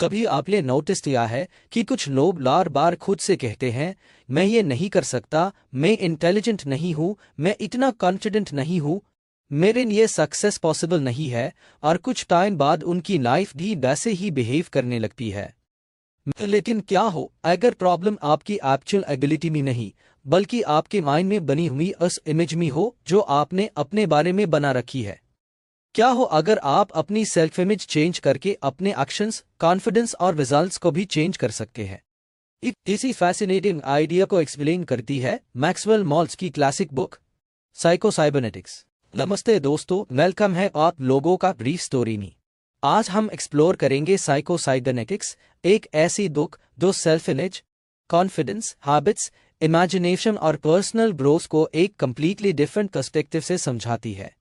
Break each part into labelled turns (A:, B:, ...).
A: कभी आपने नोटिस किया है कि कुछ लोग बार बार खुद से कहते हैं, मैं ये नहीं कर सकता, मैं इंटेलिजेंट नहीं हूँ, मैं इतना कॉन्फिडेंट नहीं हूँ, मेरे लिए सक्सेस पॉसिबल नहीं है, और कुछ टाइम बाद उनकी लाइफ भी वैसे ही बिहेव करने लगती है। लेकिन क्या हो अगर प्रॉब्लम आपकी एक्चुअल एबिलिटी में नहीं, बल्कि आपके माइंड में बनी हुई उस इमेज में हो जो आपने अपने बारे में बना रखी है? क्या हो अगर आप अपनी सेल्फ इमेज चेंज करके अपने एक्शंस, कॉन्फिडेंस और रिजल्ट्स को भी चेंज कर सकते हैं? इसी फैसिनेटिंग आइडिया को एक्सप्लेन करती है मैक्सवेल मॉल्स की क्लासिक बुक साइको साइबरनेटिक्स। नमस्ते दोस्तों, वेलकम है आप लोगों का ब्रीफ स्टोरी में। आज हम एक्सप्लोर करेंगे साइको साइबरनेटिक्स, एक ऐसी बुक जो self image, confidence, habits, imagination और पर्सनल ग्रोथ को एक कंप्लीटली डिफरेंट पर्सपेक्टिव से समझाती है।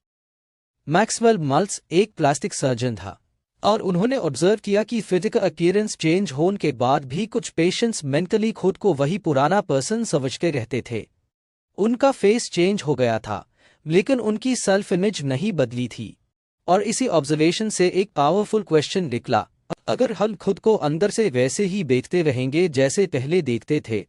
A: मैक्सवेल मॉल्स एक प्लास्टिक सर्जन था और उन्होंने ऑब्जर्व किया कि फिजिकल अपीयरेंस चेंज होने के बाद भी कुछ पेशेंट्स मेंटली खुद को वही पुराना पर्सन समझते रहते थे। उनका फेस चेंज हो गया था, लेकिन उनकी सेल्फ इमेज नहीं बदली थी। और इसी ऑब्जर्वेशन से एक पावरफुल क्वेश्चन निकला, अगर हम खुद को अंदर से वैसे ही देखते रहेंगे जैसे पहले देखते थे,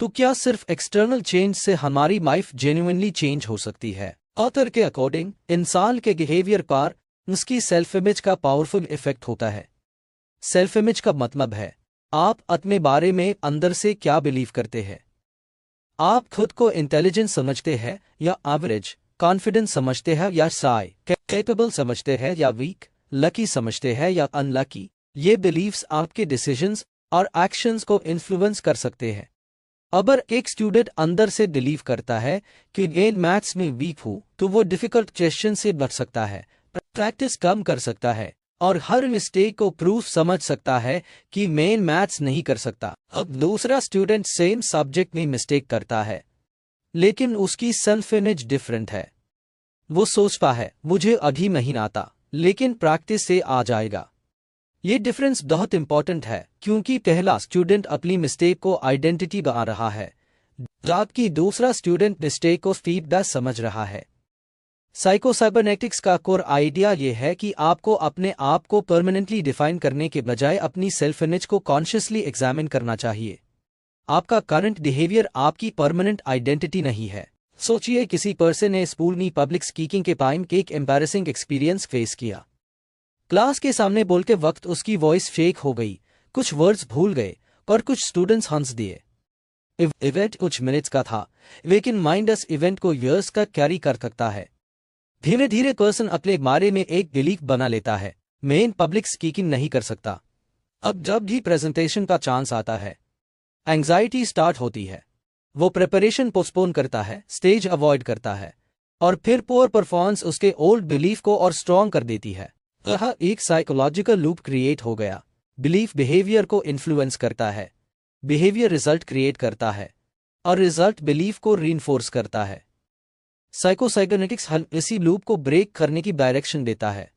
A: तो क्या सिर्फ एक्सटर्नल चेंज से हमारी लाइफ जेन्युइनली चेंज हो सकती है? ऑथर के अकॉर्डिंग इंसान के बिहेवियर पर उसकी सेल्फ इमेज का पावरफुल इफेक्ट होता है। सेल्फ इमेज का मतलब है आप अपने बारे में अंदर से क्या बिलीव करते हैं। आप खुद को इंटेलिजेंट समझते हैं या एवरेज, कॉन्फिडेंट समझते हैं या शाय, कैपेबल समझते हैं या वीक, लकी समझते हैं या अनलकी। ये बिलीव्स आपके डिसीजंस और एक्शंस को इन्फ्लुएंस कर सकते हैं। अगर एक स्टूडेंट अंदर से बिलीव करता है कि मैं मैथ्स में वीक हूँ, तो वो डिफिकल्ट क्वेश्चन से बच सकता है, प्रैक्टिस कम कर सकता है और हर मिस्टेक को प्रूफ समझ सकता है कि मैं मैथ्स नहीं कर सकता। अब दूसरा स्टूडेंट सेम सब्जेक्ट में मिस्टेक करता है, लेकिन उसकी सेल्फ इमेज डिफरेंट है। वो सोचता है मुझे अभी नहीं आता, लेकिन प्रैक्टिस से आ जाएगा। ये डिफरेंस बहुत इंपॉर्टेंट है, क्योंकि पहला स्टूडेंट अपनी मिस्टेक को आइडेंटिटी बना रहा है, जबकि दूसरा स्टूडेंट मिस्टेक को फीडबैक समझ रहा है। साइको साइबरनेटिक्स का कोर आइडिया ये है कि आपको अपने आप को परमानेंटली डिफाइन करने के बजाय अपनी सेल्फ इमेज को कॉन्शियसली एग्जामिन करना चाहिए। आपका करंट बिहेवियर आपकी परमानेंट आइडेंटिटी नहीं है। सोचिए किसी पर्सन ने स्कूल में पब्लिक स्पीकिंग के टाइम एक एम्बैरेसिंग एक्सपीरियंस फेस किया। क्लास के सामने बोलते वक्त उसकी वॉइस फेक हो गई, कुछ वर्ड्स भूल गए और कुछ स्टूडेंट्स हंस दिए। इवेंट कुछ मिनट्स का था, लेकिन माइंड इस इवेंट को ईयर्स का कैरी कर सकता है। धीरे धीरे पर्सन अपने बारे में एक बिलीफ बना लेता है, मैं पब्लिक स्पीकिंग नहीं कर सकता। अब जब भी प्रेजेंटेशन का चांस आता है, एंग्जाइटी स्टार्ट होती है। वो प्रिपरेशन पोस्टपोन करता है, स्टेज अवॉइड करता है, और फिर पुअर परफॉर्मेंस उसके ओल्ड बिलीफ को और स्ट्रॉन्ग कर देती है। यह एक साइकोलॉजिकल लूप क्रिएट हो गया। बिलीफ बिहेवियर को इन्फ्लुएंस करता है, बिहेवियर रिजल्ट क्रिएट करता है, और रिजल्ट बिलीफ को रीइंफोर्स करता है। साइको साइबरनेटिक्स इसी लूप को ब्रेक करने की डायरेक्शन देता है।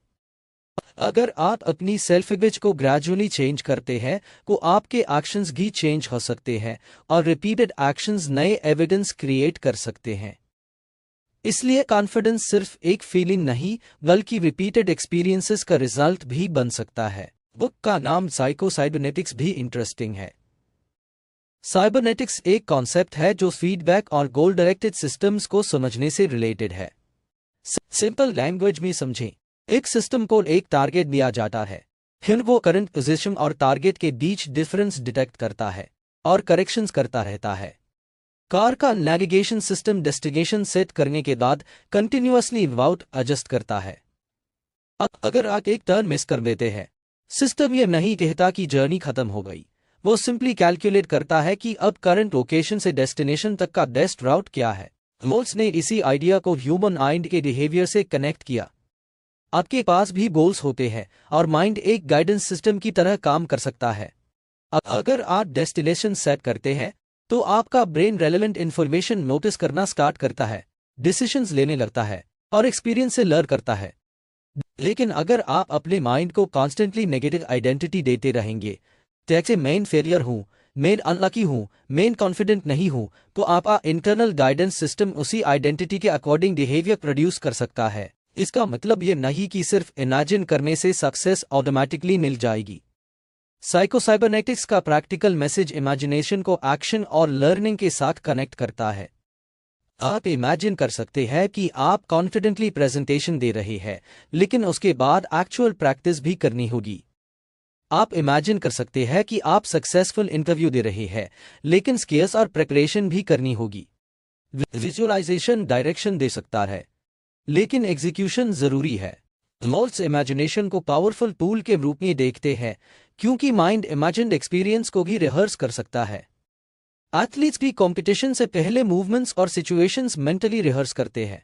A: अगर आप अपनी सेल्फ इमेज को ग्रेजुअली चेंज करते हैं, तो आपके एक्शंस भी चेंज हो सकते हैं, और रिपीटेड एक्शंस नए एविडेंस क्रिएट कर सकते हैं। इसलिए कॉन्फिडेंस सिर्फ एक फीलिंग नहीं, बल्कि रिपीटेड एक्सपीरियंसेस का रिजल्ट भी बन सकता है। बुक का नाम साइको साइबरनेटिक्स भी इंटरेस्टिंग है। साइबरनेटिक्स एक कॉन्सेप्ट है जो फीडबैक और गोल डायरेक्टेड सिस्टम्स को समझने से रिलेटेड है। सिंपल लैंग्वेज में समझें, एक सिस्टम को एक टारगेट दिया जाता है, फिर वो करंट पोजीशन और टारगेट के बीच डिफरेंस डिटेक्ट करता है और करेक्शंस करता रहता है। कार का नेविगेशन सिस्टम डेस्टिनेशन सेट करने के बाद कंटिन्यूअसली राउट एडजस्ट करता है। अगर आप एक टर्न मिस कर देते हैं, सिस्टम ये नहीं कहता कि जर्नी खत्म हो गई, वो सिंपली कैलकुलेट करता है कि अब करंट लोकेशन से डेस्टिनेशन तक का बेस्ट राउट क्या है। मॉल्स ने इसी आइडिया को ह्यूमन माइंड के बिहेवियर से कनेक्ट किया। आपके पास भी गोल्स होते हैं, और माइंड एक गाइडेंस सिस्टम की तरह काम कर सकता है। अगर आप डेस्टिनेशन सेट करते हैं, तो आपका ब्रेन रेलेवेंट इन्फॉर्मेशन नोटिस करना स्टार्ट करता है, डिसीजंस लेने लगता है और एक्सपीरियंस से लर्न करता है। लेकिन अगर आप अपने माइंड को कॉन्स्टेंटली नेगेटिव आइडेंटिटी देते रहेंगे, जैसे मैं फेलियर हूं, मैं अनलकी हूं, मैं कॉन्फिडेंट नहीं हूं, तो आपका इंटरनल गाइडेंस सिस्टम उसी आइडेंटिटी के अकॉर्डिंग बिहेवियर प्रोड्यूस कर सकता है। इसका मतलब ये नहीं कि सिर्फ इमेजिन करने से सक्सेस ऑटोमेटिकली मिल जाएगी। साइकोसाइबरनेटिक्स का प्रैक्टिकल मैसेज इमेजिनेशन को एक्शन और लर्निंग के साथ कनेक्ट करता है। आप इमेजिन कर सकते हैं कि आप कॉन्फिडेंटली प्रेजेंटेशन दे रहे हैं, लेकिन उसके बाद एक्चुअल प्रैक्टिस भी करनी होगी। आप इमेजिन कर सकते हैं कि आप सक्सेसफुल इंटरव्यू दे रहे हैं, लेकिन स्किल्स और प्रिपरेशन भी करनी होगी। विजुअलाइजेशन डायरेक्शन दे सकता है, लेकिन एग्जीक्यूशन जरूरी है। मोल्स इमेजिनेशन को पावरफुल टूल के रूप में देखते हैं, क्योंकि माइंड इमेजिन्ड एक्सपीरियंस को भी रिहर्स कर सकता है। एथलीट्स भी कंपटीशन से पहले मूवमेंट्स और सिचुएशंस मेंटली रिहर्स करते हैं।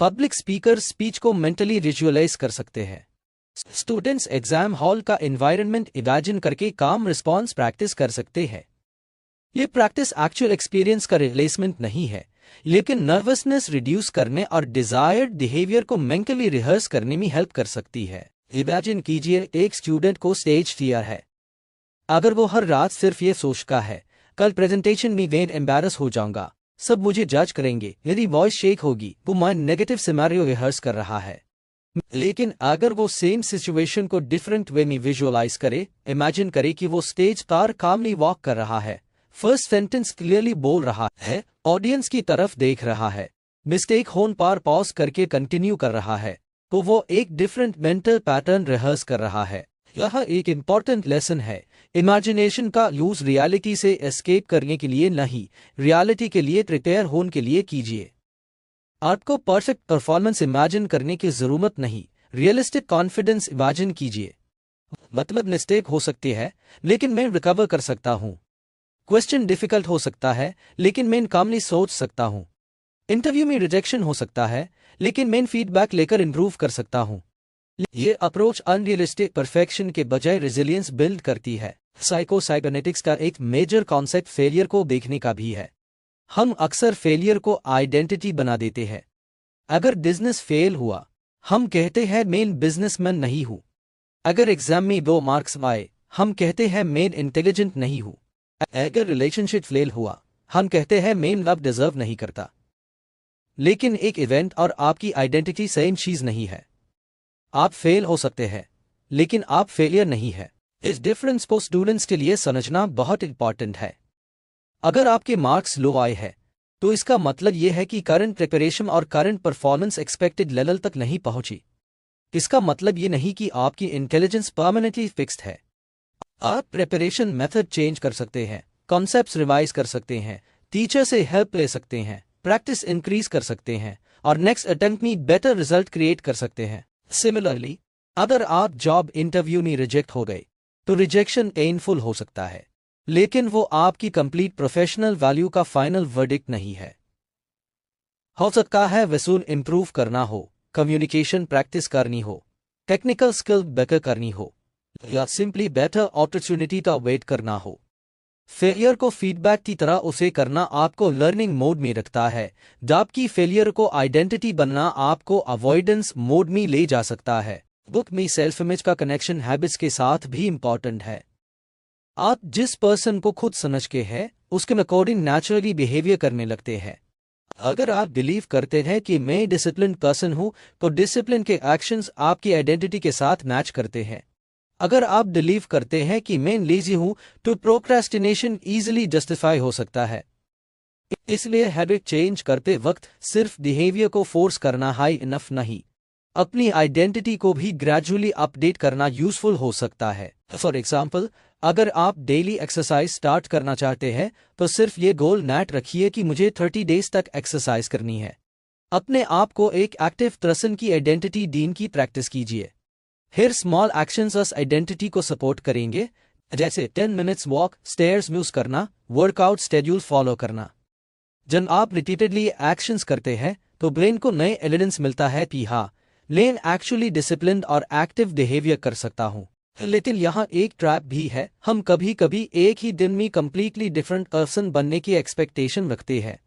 A: पब्लिक स्पीकर स्पीच को मेंटली विजुअलाइज कर सकते हैं। स्टूडेंट्स एग्जाम हॉल का एनवायरनमेंट इमेजिन करके काम रिस्पॉन्स प्रैक्टिस कर सकते हैं। ये प्रैक्टिस एक्चुअल एक्सपीरियंस का रिप्लेसमेंट नहीं है, लेकिन नर्वसनेस रिड्यूस करने और डिजायर्ड बिहेवियर को मेंटली रिहर्स करने में हेल्प कर सकती है। इमेजिन कीजिए एक स्टूडेंट को स्टेज फियर है। अगर वो हर रात सिर्फ ये सोचता है, कल प्रेजेंटेशन में मैं एम्बैरस हो जाऊंगा, सब मुझे जज करेंगे, मेरी वॉइस शेक होगी, वो माइंड नेगेटिव सिनेरियो रिहर्स कर रहा है। लेकिन अगर वो सेम सिचुएशन को डिफरेंट वे में विजुअलाइज करे, इमेजिन करे कि वो स्टेज पर कामली वॉक कर रहा है, फर्स्ट सेंटेंस क्लियरली बोल रहा है, ऑडियंस की तरफ देख रहा है, मिस्टेक होने पर पॉज करके कंटिन्यू कर रहा है, तो वो एक डिफरेंट मेंटल पैटर्न रिहर्स कर रहा है। यह एक इंपॉर्टेंट लेसन है। इमेजिनेशन का यूज रियलिटी से एस्केप करने के लिए नहीं, रियलिटी के लिए प्रिपेयर होने के लिए कीजिए। आपको परफेक्ट परफॉर्मेंस इमेजिन करने की जरूरत नहीं, रियलिस्टिक कॉन्फिडेंस इमेजिन कीजिए। मतलब मिस्टेक हो सकती है, लेकिन मैं रिकवर कर सकता हूँ। क्वेश्चन डिफिकल्ट हो सकता है, लेकिन मैं कामली सोच सकता हूँ। इंटरव्यू में रिजेक्शन हो सकता है, लेकिन मैं फीडबैक लेकर इंप्रूव कर सकता हूँ। ये अप्रोच अनरियलिस्टिक परफेक्शन के बजाय रेजिलियंस बिल्ड करती है। साइकोसाइबरनेटिक्स का एक मेजर कॉन्सेप्ट फेलियर को देखने का भी है। हम अक्सर फेलियर को आइडेंटिटी बना देते हैं। अगर बिजनेस फेल हुआ, हम कहते हैं मैं बिजनेसमैन नहीं हूं। अगर एग्जाम में 2 मार्क्स आए, हम कहते हैं मैं इंटेलिजेंट नहीं हूं। अगर रिलेशनशिप फेल हुआ, हम कहते हैं मैं लव डिजर्व नहीं करता। लेकिन एक इवेंट और आपकी आइडेंटिटी सेम चीज नहीं है। आप फेल हो सकते हैं, लेकिन आप फेलियर नहीं है। इस डिफरेंस को स्टूडेंट्स के लिए समझना बहुत इंपॉर्टेंट है। अगर आपके मार्क्स लो आए हैं, तो इसका मतलब यह है कि करंट प्रिपरेशन और करंट परफॉर्मेंस एक्सपेक्टेड लेवल तक नहीं पहुंची। इसका मतलब ये नहीं कि आपकी इंटेलिजेंस परमानेंटली फिक्स्ड है। आप प्रिपरेशन मेथड चेंज कर सकते हैं, कॉन्सेप्ट्स रिवाइज कर सकते हैं, टीचर से हेल्प ले सकते हैं, प्रैक्टिस इंक्रीज कर सकते हैं और नेक्स्ट अटेम्प्ट में बेटर रिजल्ट क्रिएट कर सकते हैं। सिमिलरली, अगर आप जॉब इंटरव्यू में रिजेक्ट हो गए, तो रिजेक्शन पेनफुल हो सकता है, लेकिन वो आपकी कंप्लीट प्रोफेशनल वैल्यू का फाइनल वर्डिक्ट नहीं है। हो सकता है वसूल इंप्रूव करना हो, कम्युनिकेशन प्रैक्टिस करनी हो, टेक्निकल स्किल बेटर करनी हो, या सिंपली बेटर अपॉर्चुनिटी का वेट करना हो। फेलियर को फीडबैक की तरह उसे करना आपको लर्निंग मोड में रखता है, जबकि फेलियर को आइडेंटिटी बनना आपको अवॉइडेंस मोड में ले जा सकता है। बुक में सेल्फ इमेज का कनेक्शन हैबिट्स के साथ भी इंपॉर्टेंट है। आप जिस पर्सन को खुद समझ के हैं, उसके अकॉर्डिंग नेचुरली बिहेवियर करने लगते हैं। अगर आप बिलीव करते हैं कि मैं डिसिप्लिन पर्सन हूं, तो डिसिप्लिन के एक्शंस आपकी आइडेंटिटी के साथ मैच करते हैं। अगर आप बिलीव करते हैं कि मैं लेजी हूं, तो प्रोक्रेस्टिनेशन इजीली जस्टिफाई हो सकता है। इसलिए हैबिट चेंज करते वक्त सिर्फ बिहेवियर को फोर्स करना हाई इनफ नहीं, अपनी आइडेंटिटी को भी ग्रेजुअली अपडेट करना यूजफुल हो सकता है। फॉर एग्जाम्पल, अगर आप डेली एक्सरसाइज स्टार्ट करना चाहते हैं, तो सिर्फ ये गोल नेट रखिए कि मुझे 30 डेज तक एक्सरसाइज करनी है। अपने आप को एक एक्टिव पर्सन की आइडेंटिटी डीन की प्रैक्टिस कीजिए। फिर स्मॉल एक्शंस उस आइडेंटिटी को सपोर्ट करेंगे, जैसे 10 मिनट्स वॉक, स्टेयर्स यूज करना, वर्कआउट शेड्यूल फॉलो करना। जब आप रिपीटेडली एक्शंस करते हैं, तो ब्रेन को नए एविडेंस मिलता है कि हाँ, मैं एक्चुअली डिसिप्लिन्ड और एक्टिव बिहेवियर कर सकता हूँ। लेकिन यहाँ एक ट्रैप भी है। हम कभी कभी एक ही दिन में कंप्लीटली डिफरेंट पर्सन बनने की एक्सपेक्टेशन रखते हैं।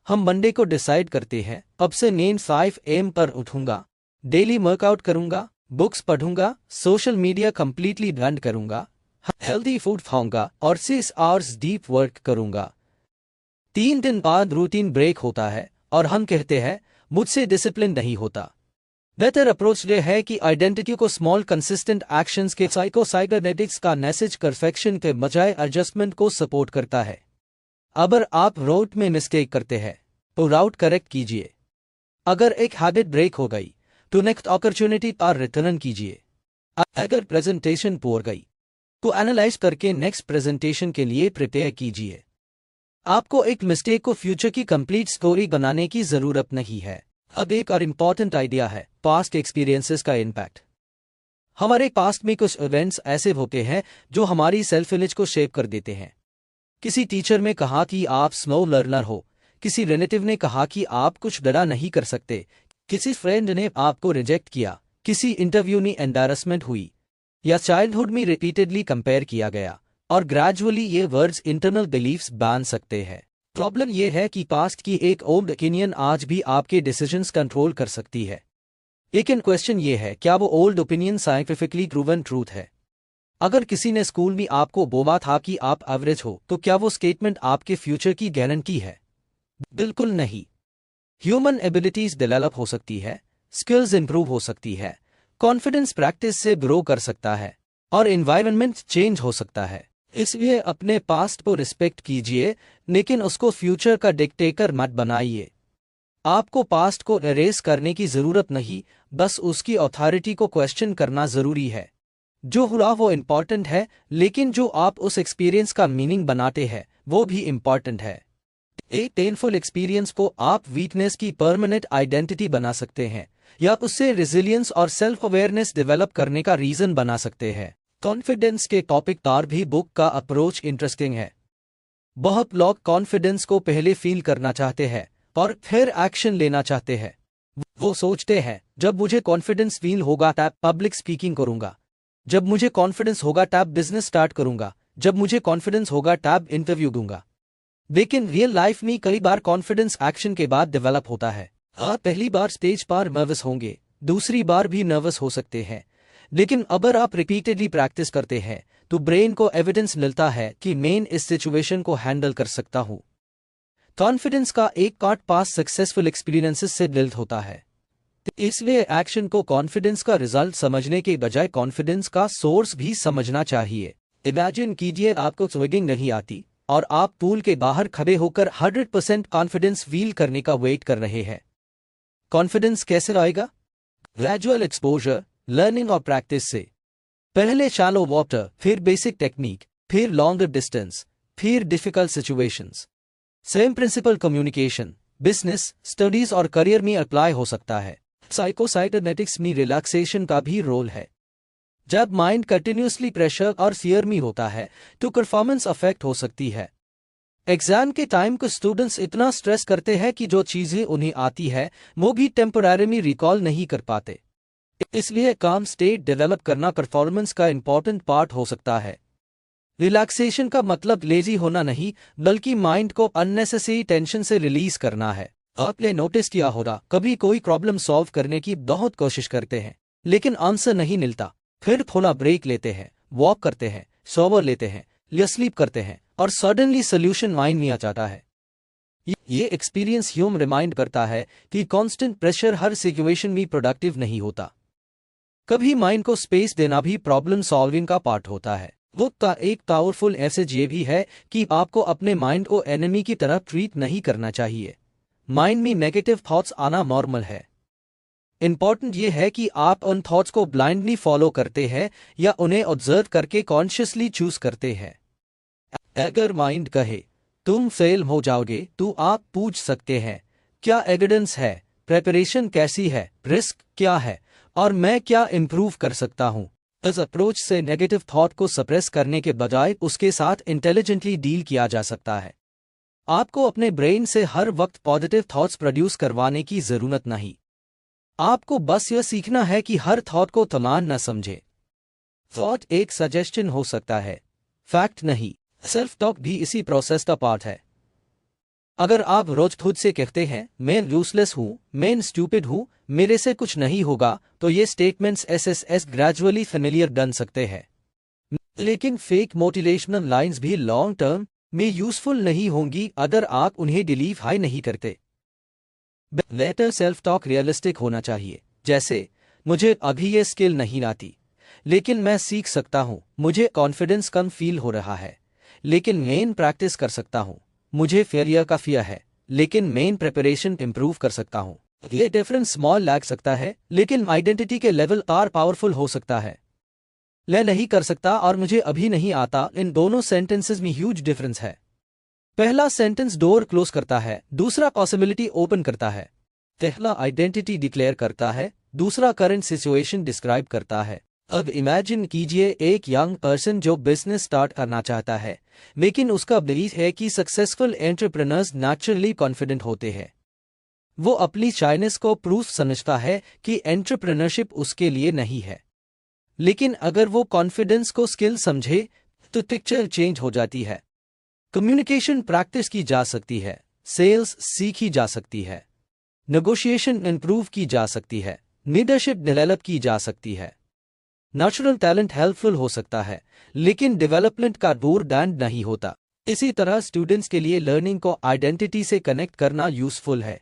A: हम मंडे को डिसाइड करते हैं, अब से मैं 5 AM पर उठूंगा, डेली वर्कआउट करूंगा, बुक्स पढ़ूंगा, सोशल मीडिया कंप्लीटली बंद करूंगा, हेल्दी फूड खाऊंगा और 6 आवर्स डीप वर्क करूंगा। 3 दिन बाद रूटीन ब्रेक होता है और हम कहते हैं मुझसे डिसिप्लिन नहीं होता। बेहतर अप्रोच ये है कि आइडेंटिटी को स्मॉल कंसिस्टेंट एक्शंस के साइकोसाइबरनेटिक्स का मैसेज परफेक्शन के बजाय एडजस्टमेंट को सपोर्ट करता है। अगर आप रूट में मिस्टेक करते हैं तो राउट करेक्ट कीजिए। अगर एक हैबिट ब्रेक हो गई तो नेक्स्ट अपॉर्चुनिटी पर रिटर्न कीजिए। अगर प्रेजेंटेशन पूर गई तो एनालाइज करके नेक्स्ट प्रेजेंटेशन के लिए प्रिपेयर कीजिए। आपको एक मिस्टेक को फ्यूचर की कंप्लीट स्टोरी बनाने की जरूरत नहीं है। अब एक और इम्पॉर्टेंट आइडिया है पास्ट एक्सपीरियंसेस का इम्पैक्ट। हमारे पास्ट में कुछ इवेंट्स ऐसे होते हैं जो हमारी सेल्फ इमेज को शेप कर देते हैं। किसी टीचर ने कहा कि आप स्लो लर्नर हो, किसी रिलेटिव ने कहा कि आप कुछ बड़ा नहीं कर सकते, किसी फ्रेंड ने आपको रिजेक्ट किया, किसी इंटरव्यू में एम्बैरेसमेंट हुई, या चाइल्डहुड में रिपीटेडली कंपेयर किया गया, और ग्रेजुअली ये वर्ड्स इंटरनल बिलीफ्स बन सकते हैं। प्रॉब्लम यह है कि पास्ट की एक ओल्ड ओपिनियन आज भी आपके डिसीजंस कंट्रोल कर सकती है। लेकिन क्वेश्चन ये है, क्या वो old opinion scientifically proven truth है? अगर किसी ने स्कूल में आपको बोला था कि आप एवरेज हो, तो क्या वो स्टेटमेंट आपके फ्यूचर की गारंटी है? बिल्कुल नहीं। ह्यूमन एबिलिटीज डेवलप हो सकती है, स्किल्स इंप्रूव हो सकती है, कॉन्फिडेंस प्रैक्टिस से ग्रो कर सकता है, और एनवायरनमेंट चेंज हो सकता है। इसलिए अपने पास्ट को रिस्पेक्ट कीजिए, लेकिन उसको फ्यूचर का डिक्टेटर मत बनाइए। आपको पास्ट को एरेज करने की जरूरत नहीं, बस उसकी अथॉरिटी को क्वेश्चन करना जरूरी है। जो हुआ वो इम्पॉर्टेंट है, लेकिन जो आप उस एक्सपीरियंस का मीनिंग बनाते हैं वो भी इम्पॉर्टेंट है। एक पेनफुल एक्सपीरियंस को आप वीकनेस की परमानेंट आइडेंटिटी बना सकते हैं, या उससे रेजिलियंस और सेल्फ अवेयरनेस डेवलप करने का रीजन बना सकते हैं। कॉन्फिडेंस के टॉपिक पर भी बुक का अप्रोच इंटरेस्टिंग है। बहुत लोग कॉन्फिडेंस को पहले फील करना चाहते हैं और फिर एक्शन लेना चाहते हैं। वो सोचते हैं, जब मुझे कॉन्फिडेंस फील होगा तब पब्लिक स्पीकिंग करूंगा, जब मुझे कॉन्फिडेंस होगा तब बिजनेस स्टार्ट करूंगा, जब मुझे कॉन्फिडेंस होगा तब इंटरव्यू दूंगा। लेकिन रियल लाइफ में कई बार कॉन्फिडेंस एक्शन के बाद डेवलप होता है। आप पहली बार स्टेज पर नर्वस होंगे, दूसरी बार भी नर्वस हो सकते हैं, लेकिन अगर आप रिपीटेडली प्रैक्टिस करते हैं तो ब्रेन को एविडेंस मिलता है कि मैं इस सिचुएशन को हैंडल कर सकता हूं। कॉन्फिडेंस का एक पार्ट पास सक्सेसफुल एक्सपीरियंसेस से बिल्ड होता है। इसलिए एक्शन को कॉन्फिडेंस का रिजल्ट समझने के बजाय कॉन्फिडेंस का सोर्स भी समझना चाहिए। इमेजिन कीजिए आपको स्विमिंग नहीं आती और आप पूल के बाहर खड़े होकर 100% कॉन्फिडेंस फील करने का वेट कर रहे हैं। कॉन्फिडेंस कैसे आएगा? ग्रेजुअल एक्सपोजर, लर्निंग और प्रैक्टिस से। पहले शैलो वाटर, फिर बेसिक टेक्निक, फिर लॉन्गर डिस्टेंस, फिर difficult situations. Same principle communication, business, studies और करियर में अप्लाई हो सकता है। साइकोसाइबरनेटिक्स में रिलैक्सेशन का भी रोल है। जब माइंड कंटिन्यूसली प्रेशर और फियर में होता है तो परफॉर्मेंस अफेक्ट हो सकती है। एग्जाम के टाइम को स्टूडेंट्स इतना स्ट्रेस करते हैं कि जो चीजें उन्हें आती है वो भी टेम्पररी रिकॉल नहीं कर पाते। इसलिए काम स्टेट डेवलप करना परफॉर्मेंस का इंपॉर्टेंट पार्ट हो सकता है। रिलैक्सेशन का मतलब लेजी होना नहीं, बल्कि माइंड को अननेसेसरी टेंशन से रिलीज करना है। आपने नोटिस किया होगा, कभी कोई प्रॉब्लम सॉल्व करने की बहुत कोशिश करते हैं लेकिन आंसर नहीं मिलता, फिर थोड़ा ब्रेक लेते हैं, वॉक करते हैं, सोवर लेते हैं या स्लीप करते हैं और सडनली सोल्यूशन माइंड में आ जाता है। ये एक्सपीरियंस ह्यूम रिमाइंड करता है कि कांस्टेंट प्रेशर हर सिचुएशन में प्रोडक्टिव नहीं होता। कभी माइंड को स्पेस देना भी प्रॉब्लम सॉल्विंग का पार्ट होता है। बुक का एक पावरफुल मैसेज ये भी है कि आपको अपने माइंड को एनिमी की तरह ट्रीट नहीं करना चाहिए। माइंड में नेगेटिव थॉट्स आना नॉर्मल है। इंपॉर्टेंट ये है कि आप उन थॉट्स को ब्लाइंडली फॉलो करते हैं या उन्हें ऑब्जर्व करके कॉन्शियसली चूज करते हैं। अगर माइंड कहे तुम फेल हो जाओगे तो आप पूछ सकते हैं, क्या एविडेंस है, प्रेपरेशन कैसी है, रिस्क क्या है और मैं क्या इंप्रूव कर सकता हूं। इस अप्रोच से नेगेटिव थॉट को सप्रेस करने के बजाय उसके साथ इंटेलिजेंटली डील किया जा सकता है। आपको अपने ब्रेन से हर वक्त पॉजिटिव थॉट्स प्रोड्यूस करवाने की जरूरत नहीं। आपको बस यह सीखना है कि हर थॉट को तमान न समझे। थॉट एक सजेशन हो सकता है, फैक्ट नहीं। सेल्फ टॉक भी इसी प्रोसेस का पार्ट है। अगर आप रोज खुद से कहते हैं मैं यूजलेस हूं, मैं स्टूपिड हूं, मेरे से कुछ नहीं होगा, तो ये स्टेटमेंट्स एसएसएस ग्रेजुअली फेमिलियर बन सकते हैं। लेकिन फेक मोटिवेशनल लाइंस भी लॉन्ग टर्म में यूजफुल नहीं होंगी अगर आप उन्हें बिलीव हाई नहीं करते। बेटर सेल्फ टॉक रियलिस्टिक होना चाहिए। जैसे मुझे अभी ये स्किल नहीं आती, लेकिन मैं सीख सकता हूँ। मुझे कॉन्फिडेंस कम फील हो रहा है, लेकिन मैं प्रैक्टिस कर सकता हूँ। मुझे फेलियर का फियर है, लेकिन मैं प्रिपरेशन इंप्रूव कर सकता हूँ। ये डिफरेंस स्मॉल लग सकता है, लेकिन आइडेंटिटी के लेवल और पावरफुल हो सकता है। मैं नहीं कर सकता और मुझे अभी नहीं आता, इन दोनों सेंटेंसेस में ह्यूज डिफरेंस है। पहला सेंटेंस डोर क्लोज करता है, दूसरा पॉसिबिलिटी ओपन करता है। पहला आइडेंटिटी डिक्लेयर करता है, दूसरा करंट सिचुएशन डिस्क्राइब करता है। अब इमेजिन कीजिए एक यंग पर्सन जो बिजनेस स्टार्ट करना चाहता है, लेकिन उसका बिलीफ है कि सक्सेसफुल एंटरप्रेन्योर्स नेचुरली कॉन्फिडेंट होते हैं। वो अपनी शाइनेस को प्रूफ समझता है कि एंटरप्रेन्योरशिप उसके लिए नहीं है। लेकिन अगर वो कॉन्फिडेंस को स्किल समझे तो पिक्चर चेंज हो जाती है। कम्युनिकेशन प्रैक्टिस की जा सकती है, सेल्स सीखी जा सकती है, नेगोशिएशन इंप्रूव की जा सकती है, लीडरशिप डेवलप की जा सकती है। नेचुरल टैलेंट हेल्पफुल हो सकता है, लेकिन डेवलपमेंट का दूर डैंड नहीं होता। इसी तरह स्टूडेंट्स के लिए लर्निंग को आइडेंटिटी से कनेक्ट करना यूजफुल है।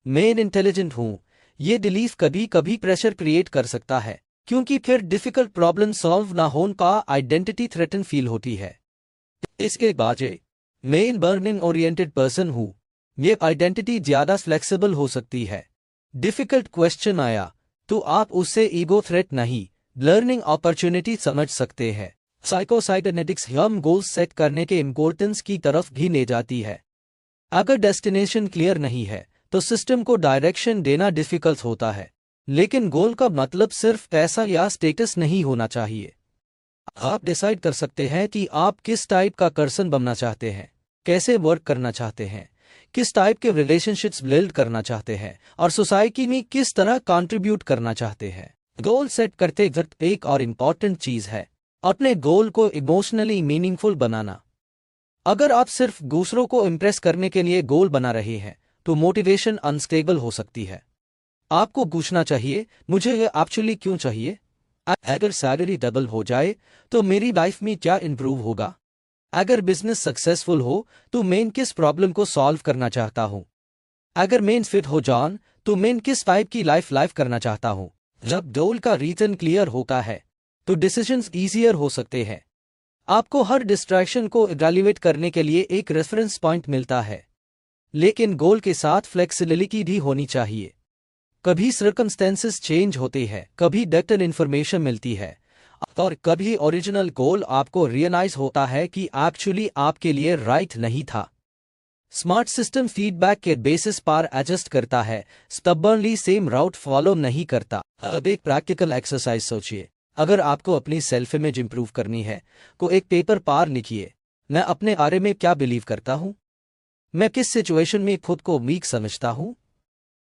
A: मैं इंटेलिजेंट हूँ, ये बिलीफ कभी कभी प्रेशर क्रिएट कर सकता है, क्योंकि फिर डिफिकल्ट प्रॉब्लम सॉल्व ना होने का आइडेंटिटी थ्रेटन फील होती है। इसके बाजे मैं बर्निंग ओरिएंटेड पर्सन हूँ, ये आइडेंटिटी ज्यादा फ्लेक्सिबल हो सकती है। डिफिकल्ट क्वेश्चन आया तो आप उससे ईगो थ्रेट नहीं, लर्निंग अपॉर्चुनिटी समझ सकते हैं। साइकोसाइबरनेटिक्स हम गोल्स सेट करने के इम्पोर्टेंस की तरफ भी ले जाती है। अगर डेस्टिनेशन क्लियर नहीं है तो सिस्टम को डायरेक्शन देना डिफिकल्ट होता है, लेकिन गोल का मतलब सिर्फ पैसा या स्टेटस नहीं होना चाहिए। आप डिसाइड कर सकते हैं कि आप किस टाइप का पर्सन बनना चाहते हैं, कैसे वर्क करना चाहते हैं, किस टाइप के रिलेशनशिप्स बिल्ड करना चाहते हैं और सोसाइटी में किस तरह कंट्रीब्यूट करना चाहते हैं। गोल सेट करते वक्त एक और इम्पॉर्टेंट चीज है अपने गोल को इमोशनली मीनिंगफुल बनाना। अगर आप सिर्फ दूसरों को इम्प्रेस करने के लिए गोल बना रहे हैं तो मोटिवेशन अनस्टेबल हो सकती है। आपको पूछना चाहिए, मुझे ये एक्चुअली क्यों चाहिए? अगर सैलरी डबल हो जाए तो मेरी लाइफ में क्या इंप्रूव होगा? अगर बिजनेस सक्सेसफुल हो तो मैं किस प्रॉब्लम को सॉल्व करना चाहता हूँ? अगर मैं फिट हो जाऊं तो मैं किस टाइप की लाइफ करना चाहता हूँ? जब गोल का रीजन क्लियर होता है तो डिसीजंस इजियर हो सकते हैं। आपको हर डिस्ट्रैक्शन को इवैल्यूएट करने के लिए एक रेफरेंस पॉइंट मिलता है, लेकिन गोल के साथ फ्लेक्सिबिलिटी भी होनी चाहिए। कभी सर्कमस्टेंसेस चेंज होते हैं, कभी डेटल इन्फॉर्मेशन मिलती है और कभी ओरिजिनल गोल आपको रियलाइज होता है कि एक्चुअली आपके लिए राइट नहीं था। स्मार्ट सिस्टम फीडबैक के बेसिस पर एडजस्ट करता है, स्टबर्नली सेम राउट फॉलो नहीं करता। अब एक प्रैक्टिकल एक्सरसाइज सोचिए, अगर आपको अपनी सेल्फ इमेज इंप्रूव करनी है तो एक पेपर पर लिखिए, मैं अपने बारे में क्या बिलीव करता हूँ, मैं किस सिचुएशन में खुद को वीक समझता हूँ,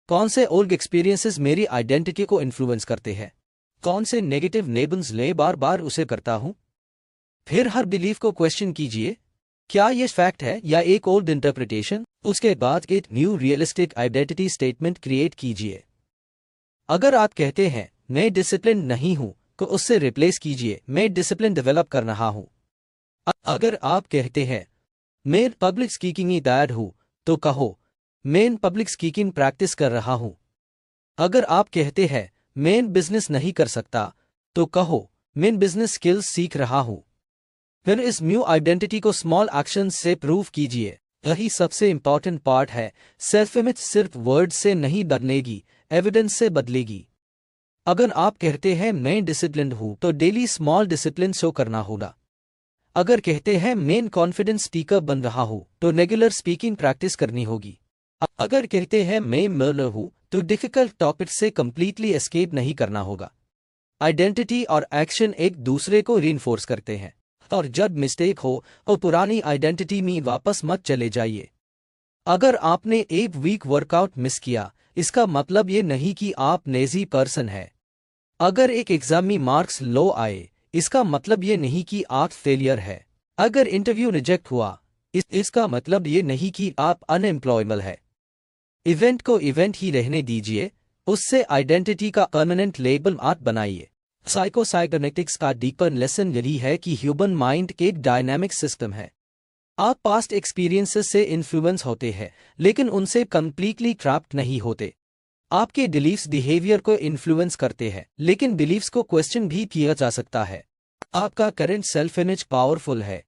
A: कौन से ओल्ड एक्सपीरियंसेस मेरी आइडेंटिटी को इन्फ्लुएंस करते हैं, कौन से नेगेटिव लेबल्स ले बार बार उसे करता हूँ। फिर हर बिलीफ को क्वेश्चन कीजिए, क्या ये फैक्ट है या एक ओल्ड इंटरप्रिटेशन। उसके बाद एक new realistic identity statement create कीजिए। अगर आप कहते हैं मैं डिसिप्लिन नहीं हूं तो उससे रिप्लेस कीजिए मैं डिसिप्लिन डेवलप कर रहा हूं। अगर आप कहते हैं मैं पब्लिक स्पीकिंग में बैड हूं तो कहो मैं पब्लिक स्पीकिंग प्रैक्टिस कर रहा हूं। अगर आप कहते हैं मैं बिजनेस नहीं कर सकता तो कहो मैं बिजनेस स्किल्स सीख रहा हूं। फिर इस न्यू आइडेंटिटी को स्मॉल एक्शन से प्रूव कीजिए। यही सबसे इंपॉर्टेंट पार्ट है। सेल्फ इमेज सिर्फ वर्ड से नहीं बदलेगी, एविडेंस से बदलेगी। अगर आप कहते हैं मैं डिसिप्लिन्ड हूं तो डेली स्मॉल डिसिप्लिन शो करना होगा। अगर कहते हैं मैं कॉन्फिडेंस स्पीकर बन रहा हूं तो रेगुलर स्पीकिंग प्रैक्टिस करनी होगी। अगर कहते हैं मैं मर्लर हूं तो डिफिकल्ट टॉपिक से कंप्लीटली एस्केप नहीं करना होगा। आइडेंटिटी और एक्शन एक दूसरे को रीइंफोर्स करते हैं, और जब मिस्टेक हो तो पुरानी आइडेंटिटी में वापस मत चले जाइए। अगर आपने एक वीक वर्कआउट मिस किया इसका मतलब ये नहीं कि आप लेजी पर्सन है। अगर एक एग्जाम में मार्क्स लो आए इसका मतलब ये नहीं कि आप फेलियर है। अगर इंटरव्यू रिजेक्ट हुआ इसका मतलब ये नहीं कि आप अनएम्प्लॉयबल है। इवेंट को इवेंट ही रहने दीजिए, उससे आइडेंटिटी का परमानेंट लेबल मत बनाइए। साइकोसाइबरनेटिक्स का डीपर लेसन यही है कि ह्यूमन माइंड एक डायनामिक सिस्टम है। आप पास्ट एक्सपीरियंसेस से इन्फ्लुएंस होते हैं लेकिन उनसे कंप्लीटली ट्रैप्ड नहीं होते। आपके बिलीफ्स बिहेवियर को इन्फ्लुएंस करते हैं, लेकिन बिलीफ्स को क्वेश्चन भी किया जा सकता है। आपका करंट सेल्फ इमेज पावरफुल है,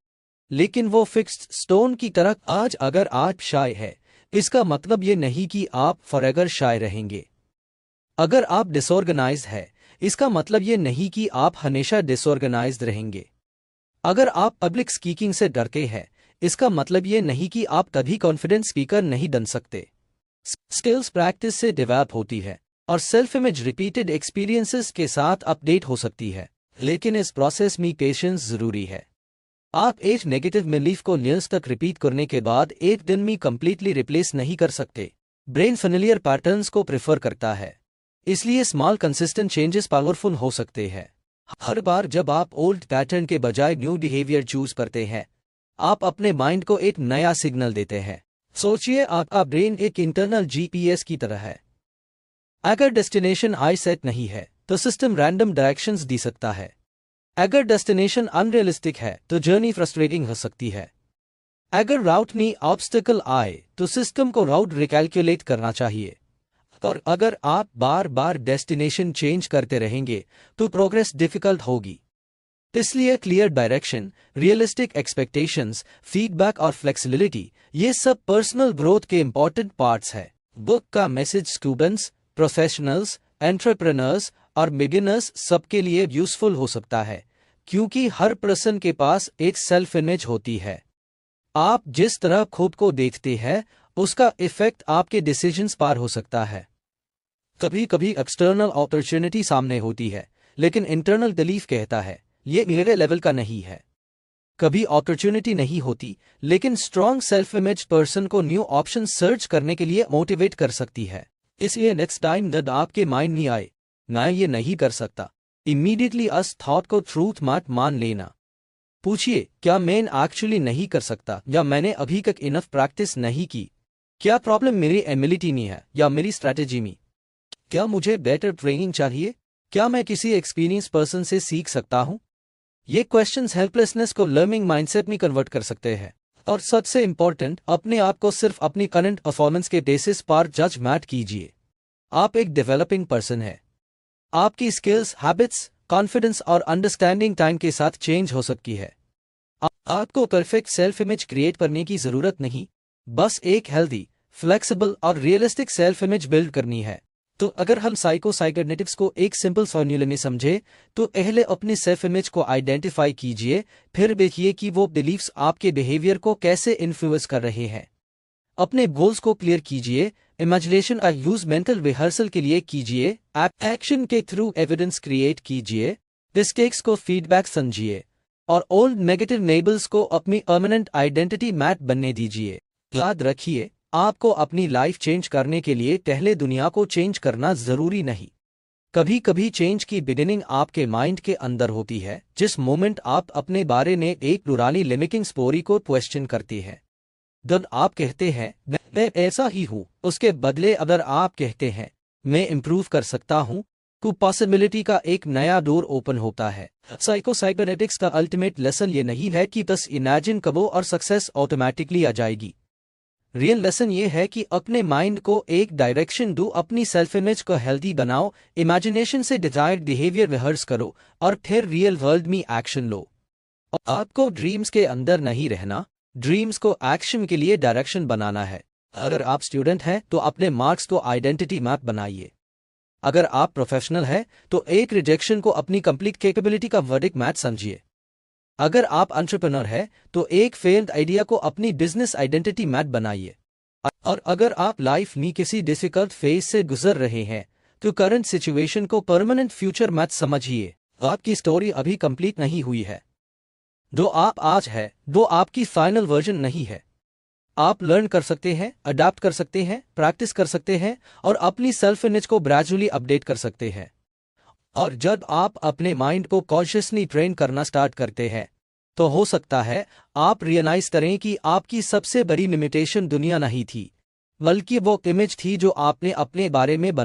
A: लेकिन वो फिक्स्ड स्टोन की तरह। आज अगर आप शाय है, इसका मतलब ये नहीं कि आप फॉरएवर शाय रहेंगे। अगर आप डिसऑर्गेनाइज्ड है, इसका मतलब ये नहीं कि आप हमेशा डिसऑर्गेनाइज्ड रहेंगे। अगर आप पब्लिक स्पीकिंग से डरते हैं, इसका मतलब ये नहीं कि आप कभी कॉन्फिडेंट स्पीकर नहीं बन सकते। स्किल्स प्रैक्टिस से डेवलप होती है और सेल्फ इमेज रिपीटेड एक्सपीरियंसेस के साथ अपडेट हो सकती है, लेकिन इस प्रोसेस में पेशेंस जरूरी है। आप एक नेगेटिव बिलीफ को ईयर्स तक रिपीट करने के बाद एक दिन में कंप्लीटली रिप्लेस नहीं कर सकते। ब्रेन फेमिलियर पैटर्न्स को प्रेफर करता है, इसलिए स्मॉल कंसिस्टेंट चेंजेस पावरफुल हो सकते हैं। हर बार जब आप ओल्ड पैटर्न के बजाय न्यू बिहेवियर चूज करते हैं, आप अपने माइंड को एक नया सिग्नल देते हैं। सोचिए, आपका ब्रेन एक इंटरनल जीपीएस की तरह है। अगर डेस्टिनेशन हाई सेट नहीं है, तो सिस्टम रैंडम डायरेक्शंस दे सकता है। अगर डेस्टिनेशन अनरियलिस्टिक है, तो जर्नी फ्रस्ट्रेटिंग हो सकती है। अगर राउट में ऑब्स्टिकल आए, तो सिस्टम को राउट रिकैलकुलेट करना चाहिए। और अगर आप बार बार डेस्टिनेशन चेंज करते रहेंगे, तो प्रोग्रेस डिफिकल्ट होगी। इसलिए clear direction, realistic expectations, feedback और फ्लेक्सिबिलिटी, ये सब पर्सनल ग्रोथ के इंपॉर्टेंट पार्ट्स है। बुक का मैसेज स्टूडेंट्स, प्रोफेशनल्स, एंटरप्रेन्योर्स और बिगिनर्स सबके लिए यूजफुल हो सकता है, क्योंकि हर पर्सन के पास एक सेल्फ इमेज होती है। आप जिस तरह खुद को देखते हैं, उसका इफेक्ट आपके डिसीजंस पर हो सकता है। कभी कभी एक्सटर्नल अपॉर्चुनिटी सामने होती है, लेकिन इंटरनल बिलीफ कहता है ये मेरे लेवल का नहीं है। कभी अपॉर्चुनिटी नहीं होती, लेकिन स्ट्रॉन्ग सेल्फ इमेज पर्सन को न्यू ऑप्शन सर्च करने के लिए मोटिवेट कर सकती है। इसलिए नेक्स्ट टाइम जब आपके माइंड में आए ना ये नहीं कर सकता, इमीडिएटली अस थॉट को ट्रूथ मत मान लेना। पूछिए, क्या मैं एक्चुअली नहीं कर सकता, या मैंने अभी तक इनफ प्रैक्टिस नहीं की? क्या प्रॉब्लम मेरी एबिलिटी में है या मेरी स्ट्रैटेजी में? क्या मुझे बेटर ट्रेनिंग चाहिए? क्या मैं किसी एक्सपीरियंस पर्सन से सीख सकता हूं? ये क्वेश्चंस हेल्पलेसनेस को लर्निंग माइंडसेट में कन्वर्ट कर सकते हैं। और सबसे इंपॉर्टेंट, अपने आप को सिर्फ अपनी करंट परफॉर्मेंस के बेसिस पर जज मत कीजिए। आप एक डेवलपिंग पर्सन है। आपकी स्किल्स, हैबिट्स, कॉन्फिडेंस और अंडरस्टैंडिंग टाइम के साथ चेंज हो सकती है। आपको परफेक्ट सेल्फ इमेज क्रिएट करने की जरूरत नहीं, बस एक हेल्दी, फ्लेक्सिबल और रियलिस्टिक सेल्फ इमेज बिल्ड करनी है। तो अगर हम साइकोसाइबरनेटिक्स को एक सिंपल फॉर्मूले में समझे, तो पहले अपनी सेल्फ इमेज को आइडेंटिफाई कीजिए, फिर देखिए कि वो बिलीफ्स आपके बिहेवियर को कैसे इन्फ्लुएंस कर रहे हैं। अपने गोल्स को क्लियर कीजिए, इमेजिनेशन और यूज मेंटल रिहर्सल के लिए कीजिए, एक्शन के थ्रू एविडेंस क्रिएट कीजिए, मिस्टेक्स को फीडबैक समझिए और ओल्ड नेगेटिव लेबल्स को अपनी परमानेंट आइडेंटिटी मैट बनने दीजिए। याद रखिए, आपको अपनी लाइफ चेंज करने के लिए पहले दुनिया को चेंज करना जरूरी नहीं। कभी कभी चेंज की बिगिनिंग आपके माइंड के अंदर होती है। जिस मोमेंट आप अपने बारे में एक पुरानी लिमिटिंग स्टोरी को क्वेश्चन करते हैं, जब आप कहते हैं मैं ऐसा ही हूं, उसके बदले अगर आप कहते हैं मैं इंप्रूव कर सकता हूं, तो पॉसिबिलिटी का एक नया डोर ओपन होता है। साइकोसाइबरनेटिक्स का अल्टीमेट लेसन ये नहीं है कि बस इमेजिन करो और सक्सेस ऑटोमेटिकली आ जाएगी। रियल लेसन ये है कि अपने माइंड को एक डायरेक्शन दो, अपनी सेल्फ इमेज को हेल्दी बनाओ, इमेजिनेशन से डिजायर्ड बिहेवियर रिहर्स करो और फिर रियल वर्ल्ड में एक्शन लो। आपको ड्रीम्स के अंदर नहीं रहना, ड्रीम्स को एक्शन के लिए डायरेक्शन बनाना है। अगर आप स्टूडेंट हैं, तो अपने मार्क्स को आइडेंटिटी मैप बनाइए। अगर आप प्रोफेशनल हैं, तो एक रिजेक्शन को अपनी कंप्लीट कैपेबिलिटी का वर्डिक्ट मैच समझिए। अगर आप एंटरप्रेन्योर हैं, तो एक फेल्ड आइडिया को अपनी बिजनेस आइडेंटिटी मैप बनाइए। और अगर आप लाइफ में किसी डिफिकल्ट फेज से गुजर रहे हैं, तो करंट सिचुएशन को परमानेंट फ्यूचर मैच समझिए। आपकी स्टोरी अभी कंप्लीट नहीं हुई है। जो आप आज है, वो आपकी फाइनल वर्जन नहीं है। आप लर्न कर सकते हैं, अडॉप्ट कर सकते हैं, प्रैक्टिस कर सकते हैं और अपनी सेल्फ इमेज को ग्रेजुअली अपडेट कर सकते हैं। और जब आप अपने माइंड को कॉन्शियसली ट्रेन करना स्टार्ट करते हैं, तो हो सकता है आप रियलाइज करें कि आपकी सबसे बड़ी लिमिटेशन दुनिया नहीं थी, बल्कि वो इमेज थी जो आपने अपने बारे में बना